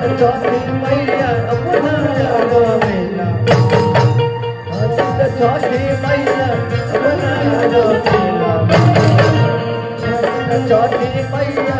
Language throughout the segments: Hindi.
छोटी मैया अपना मेला छोटी मैया अपना मेला छोटी मैया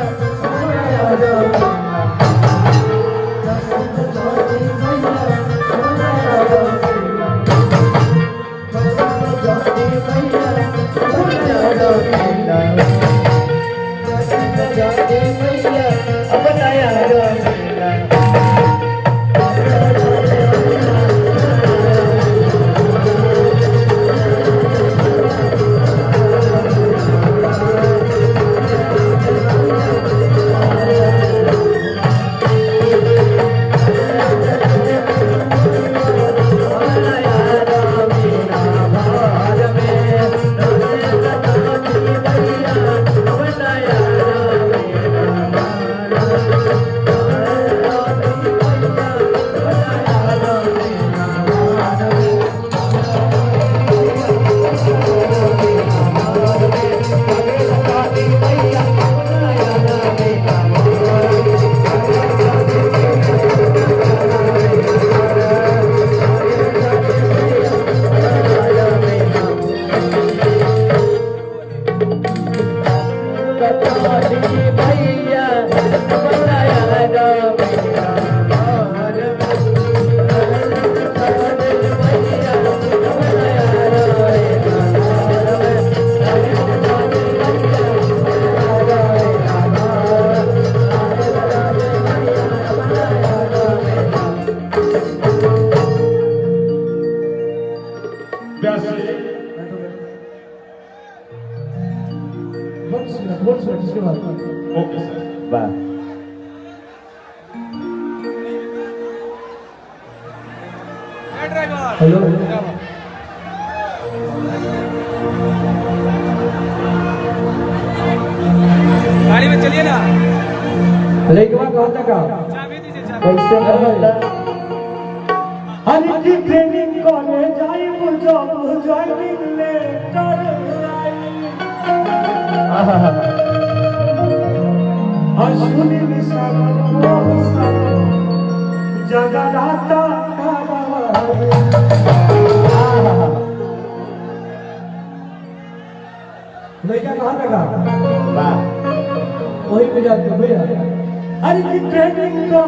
ओके सर वाह हेलो गाड़ी में चलिए ना लेकिन कहाँ तक कैसे हर की ट्रेनिंग करे जाई बुझो ज्वाइनिंग लेटर आई सुनी जगराता लड़का कहाँ लगा वही पे जाते भैया अरे की ट्रेनिंग को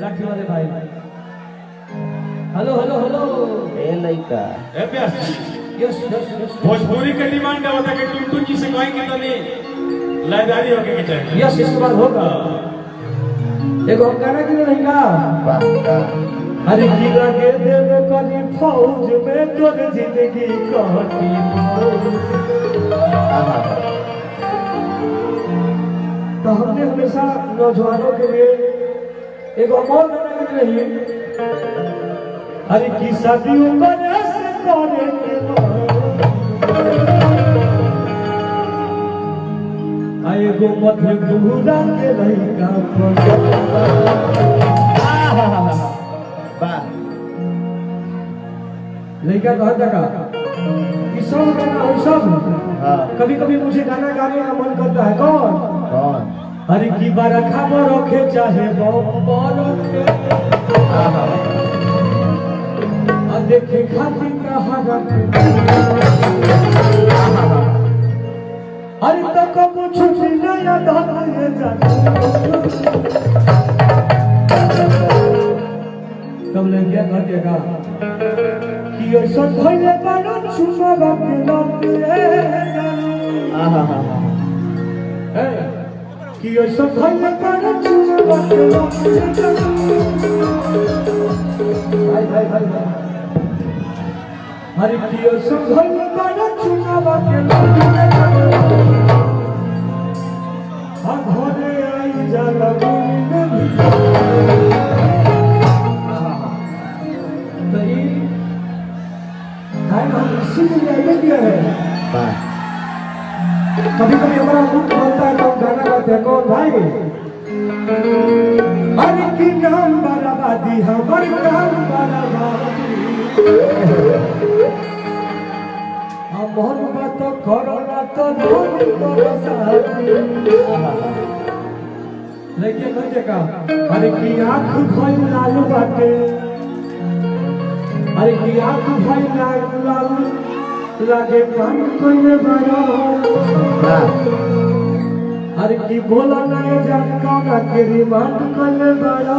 लाठी वाले भाई हेलो हेलो हेलो ए लड़का ए प्यास यस यस यस भोजपुरी का डिमांड है कि टुन जी से कहेंगे तो नहीं लयदारी होके के चाहिए यस इसके बाद होगा देखो हम गाना क्यों नहीं गा अरे की लगे देवे कनी फौज में तोर जिंदगी कटी तो हमने हमेशा नौजवानों के लिए एक और गाना की रही अरे की शादियों करे से करे के आए गो मध्य गुरुदा के लड़का लड़का कहाँ तक ये सब गाना है सब कभी कभी मुझे गाना गाने का मन करता है कौन अरे की बरखा रखे चाहे देखे खातिर कहा अरे तो कबू छुट्टी नया धागे तब ले गया घर जगह कि ऐसा धोइले पानो छुमा बाके लगे कि ऐसा धोइले पानो छुमा बाके लगे भाई हरि की ऐसा धोइले पानो छुमा बाके लगे घरे आई जाला गुनी में तो ये गाना इसी के लिए दिया है कभी कभी हमारा मुख बनता है तो हम गाना गाते हैं कौन भाई अरे की नाम बराबादी हमारे नाम बराबादी हम मोहब्बत तो कोरोना तो धोनी करो साथी लेकिन मुझे कहा अरे की आँख खोल लालू बाटे अरे की आँख खोल लालू लागे पान कोई बड़ा अरे की बोला नहीं जान कौना के रिमांड कोई बड़ा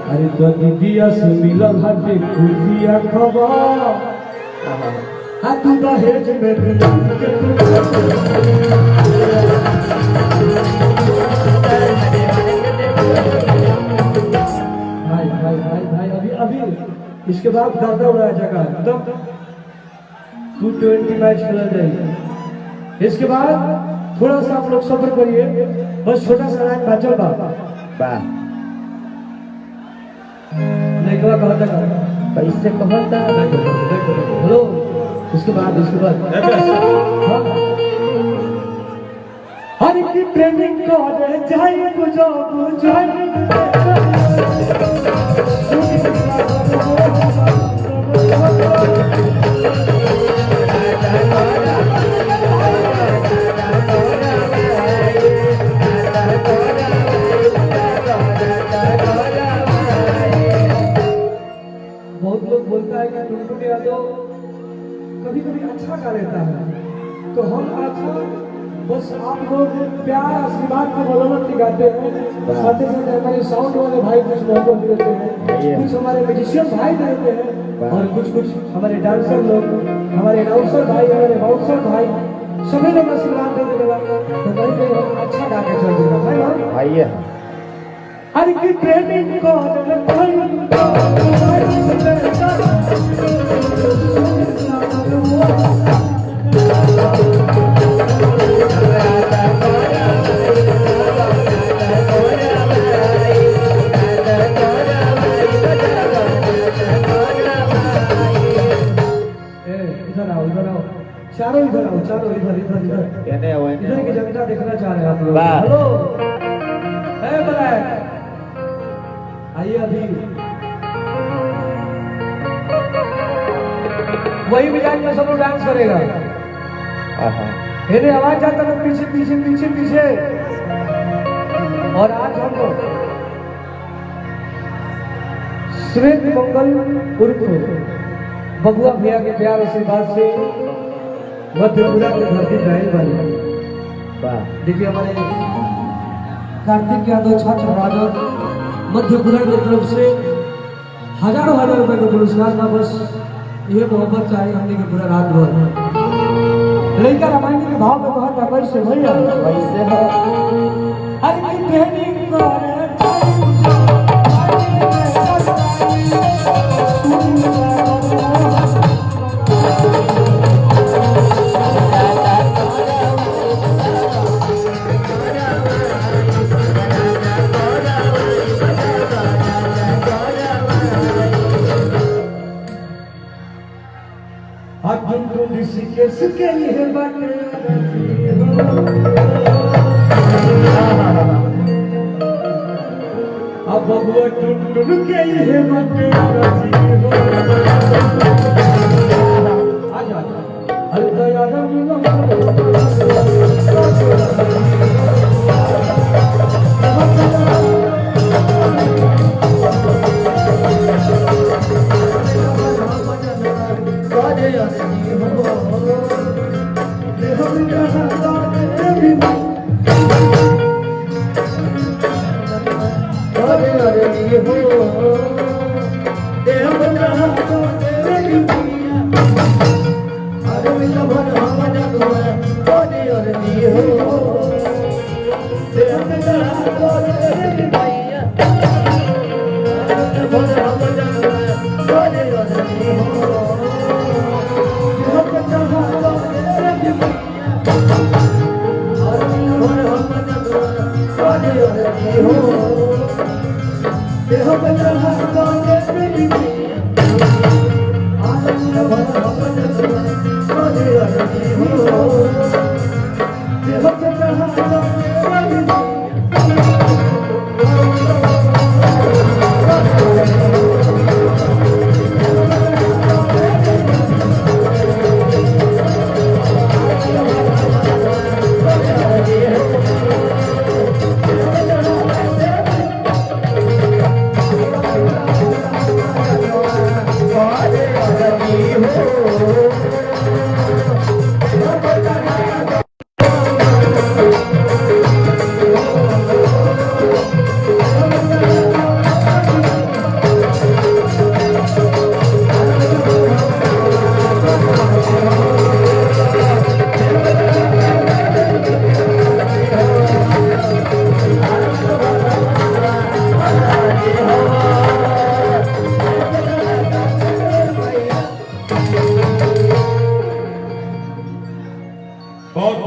अरे तो दीदिया से मिला घाटे खुदिया खबर तू दहेज में भाई अभी इसके बाद दादा उड़ाया जगह तब 220 मैच खेला जाएगा इसके बाद थोड़ा सा आप लोग सफर करिए बस छोटा सा लाइन बचल बा लेकवा कहता पैसे कहता हेलो इसके बाद हर की ट्रेनिंग करे जाए बुझाई बहुत लोग बोलता है कि टुनटुन यादव कभी कभी अच्छा गा लेता है तो हम अच्छा बस आप लोग प्यार आशीर्वाद की बदौलत ही गाते हैं साथ ही साथ हमारे साउंड वाले भाई कुछ मोहब्बत देते हैं कुछ हमारे म्यूजिशियन भाई देते हैं और कुछ हमारे डांसर लोग हमारे अनाउंसर भाई हमारे बाउंसर भाई सभी लोग आशीर्वाद देते हैं तो कहीं हम अच्छा गा के चल देगा भाई हर की ट्रेनिंग को चारों इधर की जनता देखना चाह रहे हैं आप लोग हेलो आइए अभी वही मिजाज में सब लोग डांस करेगा मेरे आवाज जाता है पीछे पीछे पीछे पीछे और आज हम लोग श्वेत मंगल उर्फ बबुआ भैया के प्यार आशीर्वाद से मध्यपुरा के धरती बहन बनी देखिए हमारे कार्तिक यादव छात्र राजद मध्यपुरा की तरफ से हजारों रुपए का पुरस्कार था बस ये मोहब्बत चाहिए हमने के पूरा रात भर लेकर रामायण के भाव में बहुत आकर्ष से भैया वैसे है अरे ट्रेनिंग के लिए बाटे अब बबुआ टुन के लिए बाटे आजा अरे दया हो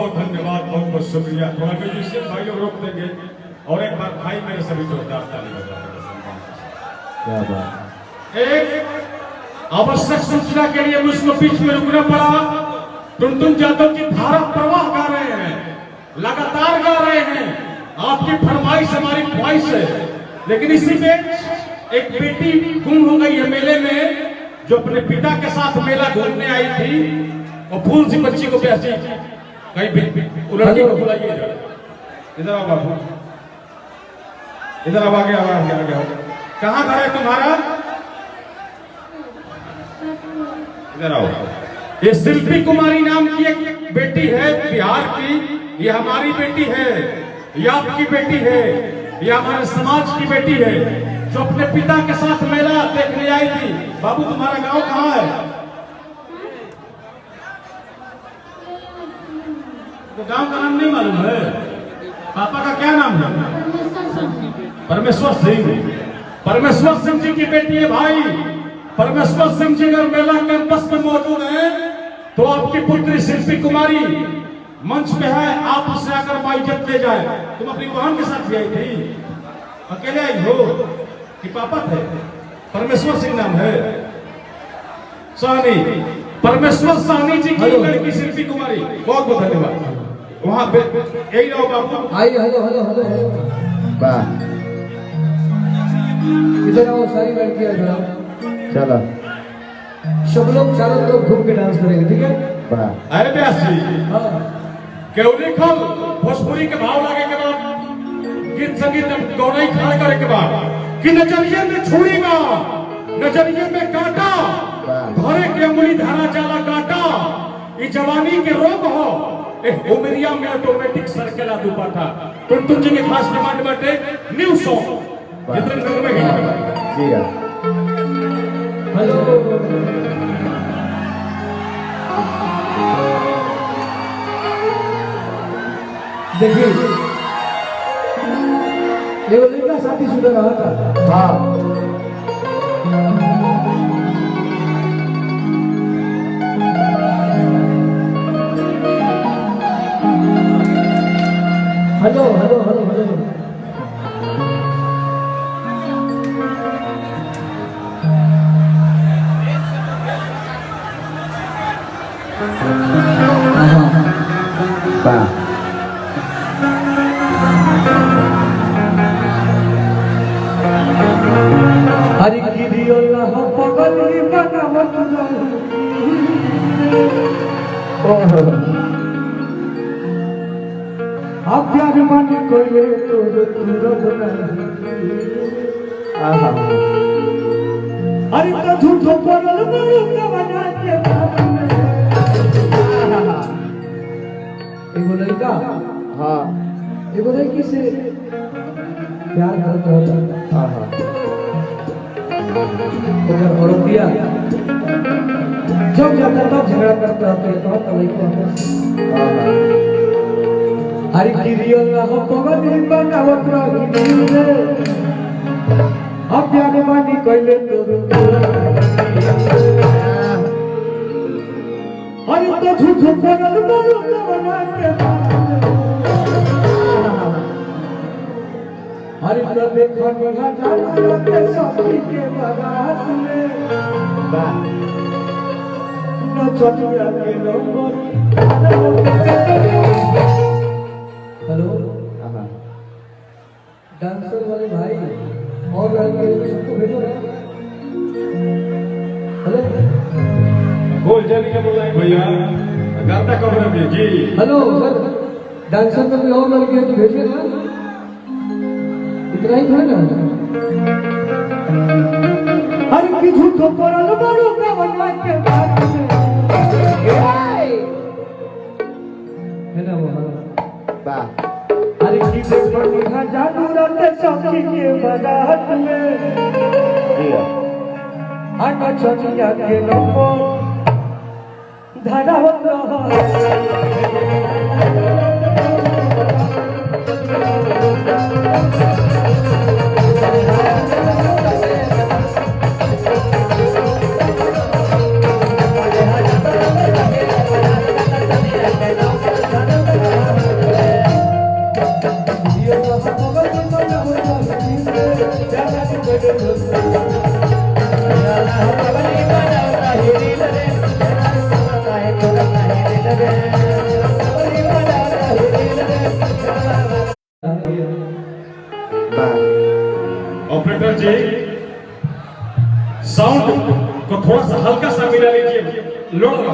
बहुत धन्यवाद, बहुत बहुत शुक्रिया। थोड़ा म्यूजिशियन भाई लोग रोक देंगे और एक बार भाई मेरे सभी जोरदार ताली बजा देंगे। क्या बात। एक आवश्यक सूचना के लिए मुझको बीच में रुकना पड़ा। टुनटुन यादव जी धारा प्रवाह गा रहे हैं, लगातार गा रहे हैं। आपकी फरमाइश हमारी ख्वाहिश है, लेकिन इसी में एक बेटी गुम हो गई है मेले में, जो अपने पिता के साथ मेला घूमने आई थी और फूल सी बच्ची को प्यासी कहीं लड़की को बुलाइए। इधर आओ बाबू, इधर आओ, आगे आओ, आगे आगे आओ। कहाँ घर है तुम्हारा? इधर आओ। ये शिल्पी कुमारी नाम की एक बेटी है बिहार की, ये हमारी बेटी है, ये आपकी बेटी है, ये हमारे समाज की बेटी है, जो अपने पिता के साथ मेला देखने आई थी। बाबू तुम्हारा गांव कहाँ है? तो गांव का नाम नहीं मालूम है? पापा का क्या नाम है? परमेश्वर सिंह। परमेश्वर सिंह जी की बेटी है भाई। परमेश्वर सिंह जी अगर मेला कैंपस में मौजूद है तो आपकी पुत्री शिल्पी कुमारी मंच पे है, आप उससे आकर माइजत ले जाए। तुम अपनी बहन के साथ भी आई थी? अकेले आई हो कि पापा थे? परमेश्वर सिंह नाम है। साहनी, परमेश्वर साहनी जी की लड़की शिल्पी कुमारी। बहुत बहुत धन्यवाद। वहां यही रहो बाबू। आइए, हेलो हेलो हेलो, वाह, इधर आओ, सारी लड़कियां इधर आओ। चलो सब लोग चारों तरफ घूम के डांस करेंगे, ठीक है? वाह। अरे व्यास जी, हाँ, केहू लिखल भोजपुरी के भाव लागे के बाद गीत संगीत गौनाई खड़ा करे के बाद कि नजरिए में छुरी बा, नजरिए में कांटा, धरे के अंगुली धारा जाला काटा, ये जवानी के रोग हो, उमरिया में ऑटोमेटिक सरकेला दुपट्टा। टुनटुन जी के खास डिमांड बाटे न्यू सॉन्ग, जितने घर में हिट है। जी हाँ। हेलो, देखिए ये लड़का शादीशुदा रहा था। हाँ, हेलो हेलो हेलो हेलो, वाह। हरि गिरी अल्लाह पगली बनावत आप प्यार माने कोई तो तुरंत आहा, अरे तो झूठो परल बड़ा बना के बात में। एगो लड़का, हाँ, एगो लड़की से प्यार करता होता, आहा, अगर औरतिया जब जाता तब झगड़ा करता होता है, तो लड़का आहा, हरि गिरी अल्लाह पगली बनावत रही रे, अब प्यार मानी कोइले तो अरे तो झूठो परल बना के हरि तो देखो निहा जाना के सखी के बारात में वाह। न चटिया के नंबर। हेलो, आहा, डांसर वाले भाई और लड़के सबको भेजो ना। हेलो बोल जल्दी के बोला भैया, गाता कब रहे जी? हेलो सर, डांसर में कोई और लड़के हैं तो भेजिए ना, इतना ही था ना। हर की झूठो परल बड़ो का बना के बात में है ना वो। वाह। हर की देखो निहा जानू रहते सखी के बारात में जी हाँ। आना चटिया के लोगो धरावत रहा।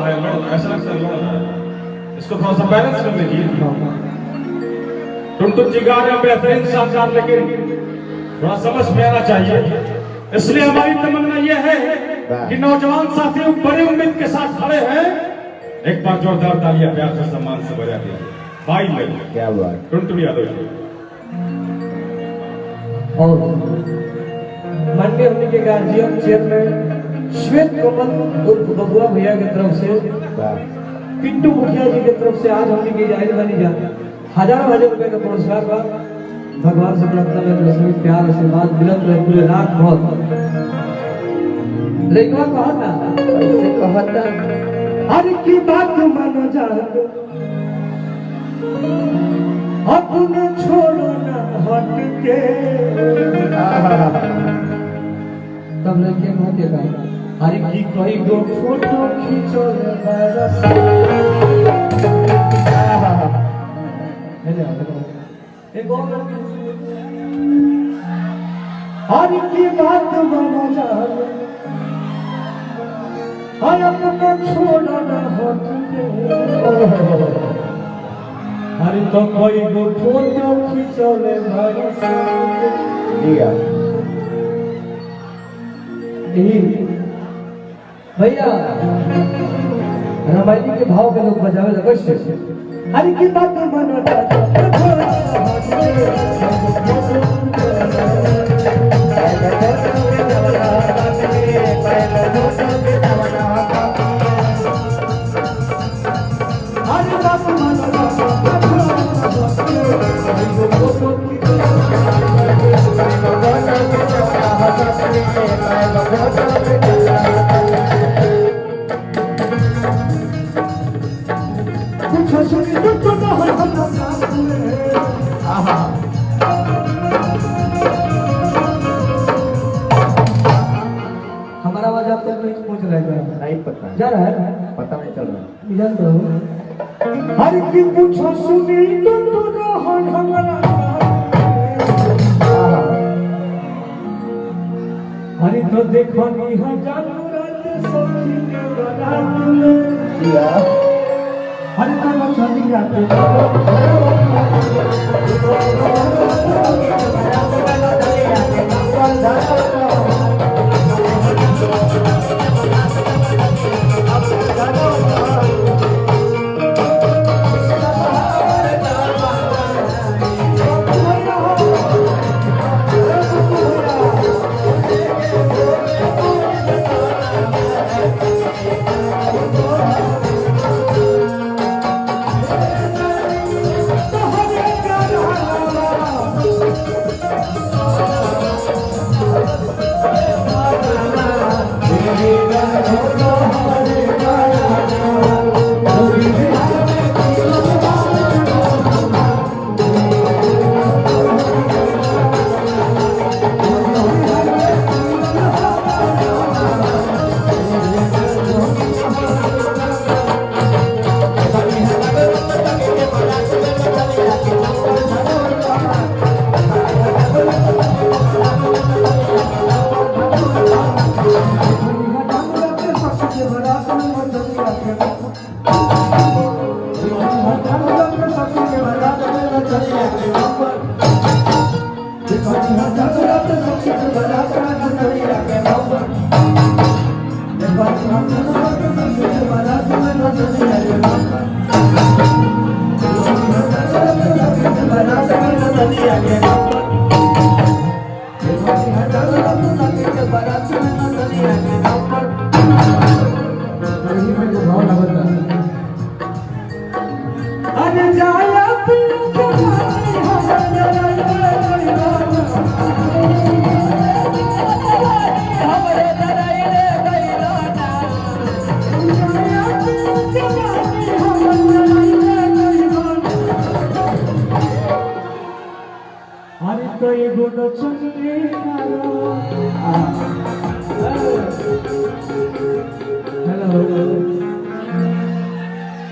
रहा है, लड़ ऐसा लगता है लड़ रहा है। इसको थोड़ा सा बैलेंस कर लीजिए। टुनटुन जी गा रहे हैं बेहतरीन शानदार, लेकिन थोड़ा समझ में आना चाहिए। इसलिए हमारी तमन्ना यह है कि नौजवान साथियों बड़ी उम्मीद के साथ खड़े हैं, एक बार जोरदार तालियां प्यार से सम्मान से बजा दिया भाई में। क्या हुआ? टुनटुन यादव जी और माननीय हमने के गार्जियन चेयरमैन श्वेत कमल उर्फ बबुआ भैया की तरफ से, वाह पिंटू मुखिया जी की तरफ से आज हमने की जाहिर बनी जा हजारों हजार रुपए का पुरस्कार बा। भगवान से प्रार्थना में दसवीं प्यार आशीर्वाद मिलत रहे पूरे रात बहुत। लइकवा कहता ऐसे कहता हर की बात मानो जान अपने छोड़ो ना हट के। तब लड़के कहते का अरे की कोई गो फोटो खींचो ले बरस। एक और हर की बात मानो जान अपने छोड़ो ना हट के। अरे तो कोई गो फोटो खींचोले बरस। दिया भैया रामायण के भाव के लोग बजावे लगे से अरे की बात मानो हमारा आवाज आप तक नहीं पहुंच रहा है? नहीं पता, जा रहा है? पता नहीं चल रहा। जान दो हर की पूछो सुनी तो रहन हमारा। हरि तो देखो नी जानू रात सखी के बारात में दिया हरि तो मछलिया पे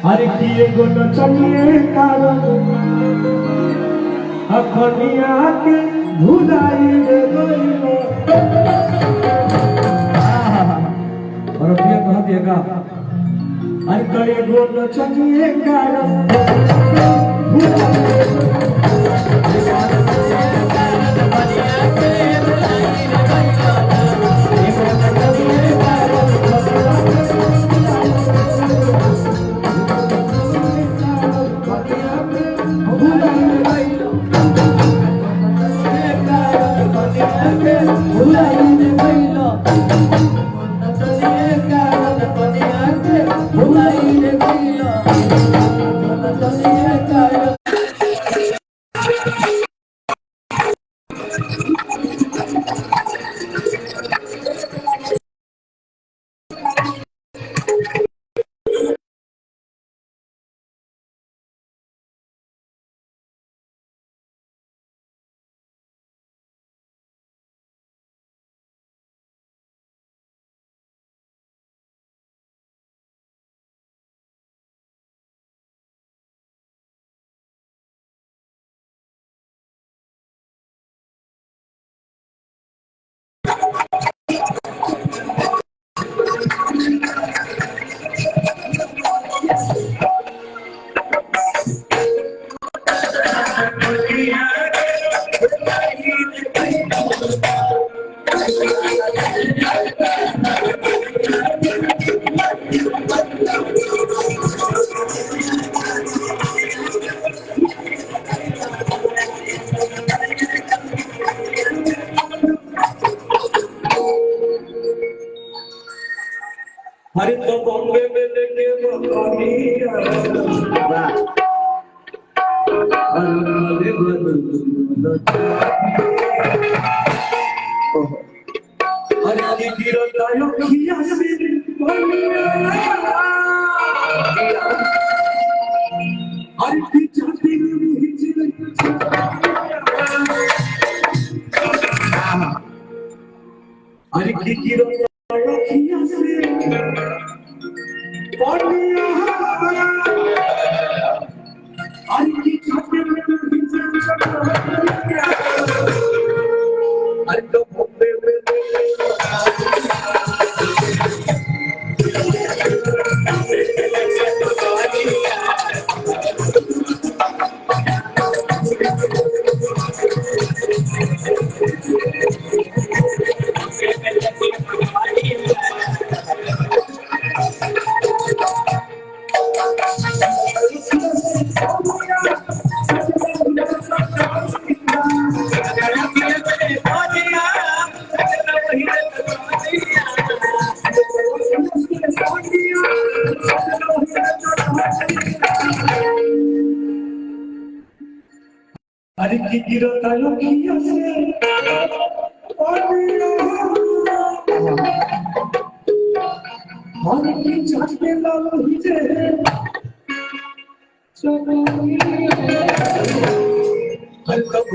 अरे किए गो नचनिए कारण अखनिया के भुलाई रे गइलो। और अभी कह दिएगा अरे करे गोल चलिए हरे तो बॉम्बे में लेके हरे की गिरता यो खिया से हरे की जाती हरे की गिरता यो खिया से अरे की गिरता यो खिया से हरे की जाते लालो हिजे हर कब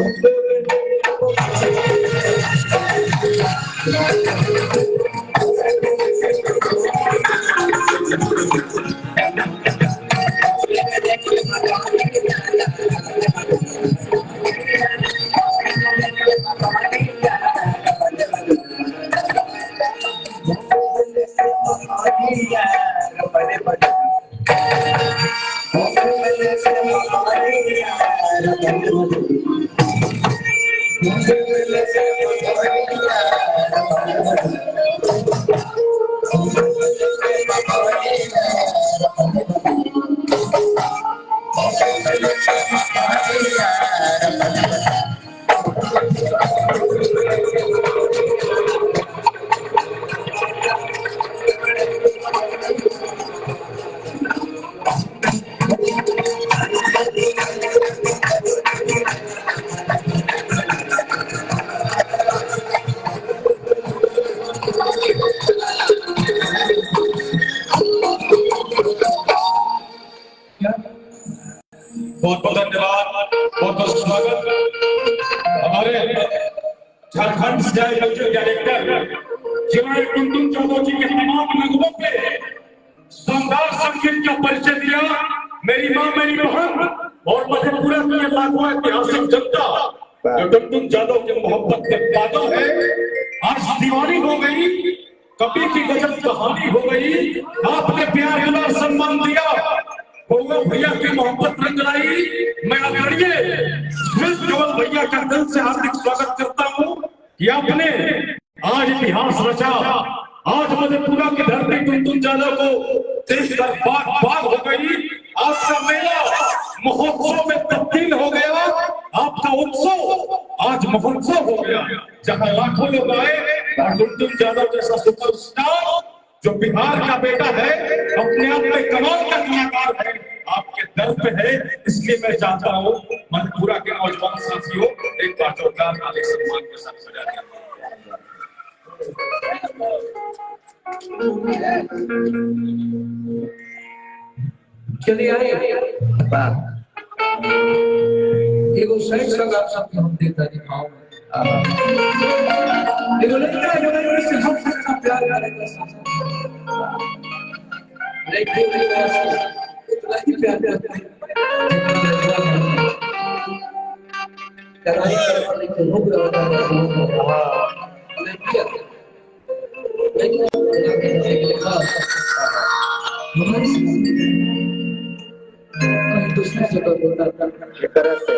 बहुत बहुत धन्यवाद, बहुत बहुत स्वागत। हमारे झारखंड से आए कल्चर डायरेक्टर जिन्होंने टुनटुन चौधरी जी के तमाम नगमों पे शानदार संगीत का परिचय दिया। मेरी माँ, मेरी बहन और मधेपुरा की लाखों ऐतिहासिक जनता जो टुनटुन यादव के मोहब्बत के पागल है, आज दीवानी हो गई। कवि की गजब कहानी हो गई। आपने प्यार दुलार सम्मान दिया, गौरव भैया की मोहब्बत रंग लाई। मैं आदरणीय स्मित कंवल भैया का दिल से हार्दिक स्वागत करता हूं कि आपने आज इतिहास रचा। आज मधेपुरा की धरती टुनटुन यादव को देखकर बाग बाग हो गई। आपका मेला महोत्सव में तब्दील हो गया। आपका उत्सव आज महोत्सव हो गया, जहां लाखों लोग आए और टुनटुन यादव जैसा सुपरस्टार जो बिहार का बेटा है, अपने आप में कमाल का कलाकार है, आपके दर पे है। इसलिए मैं चाहता हूँ मधेपुरा के नौजवान साथियों, एक बार जोरदार ताली सम्मान के साथ बजा दें। चलिए आए एगो सही संग आप सबके हम देता दिखाओ। एगो लड़का है जो लड़की से हम सबका प्यार करेगा, लड़की उतना ही प्यार करता है। कराई करवा लेके लोग रहता है लड़कियां हमारी कहीं दूसरा जगह होता था। एक तरह से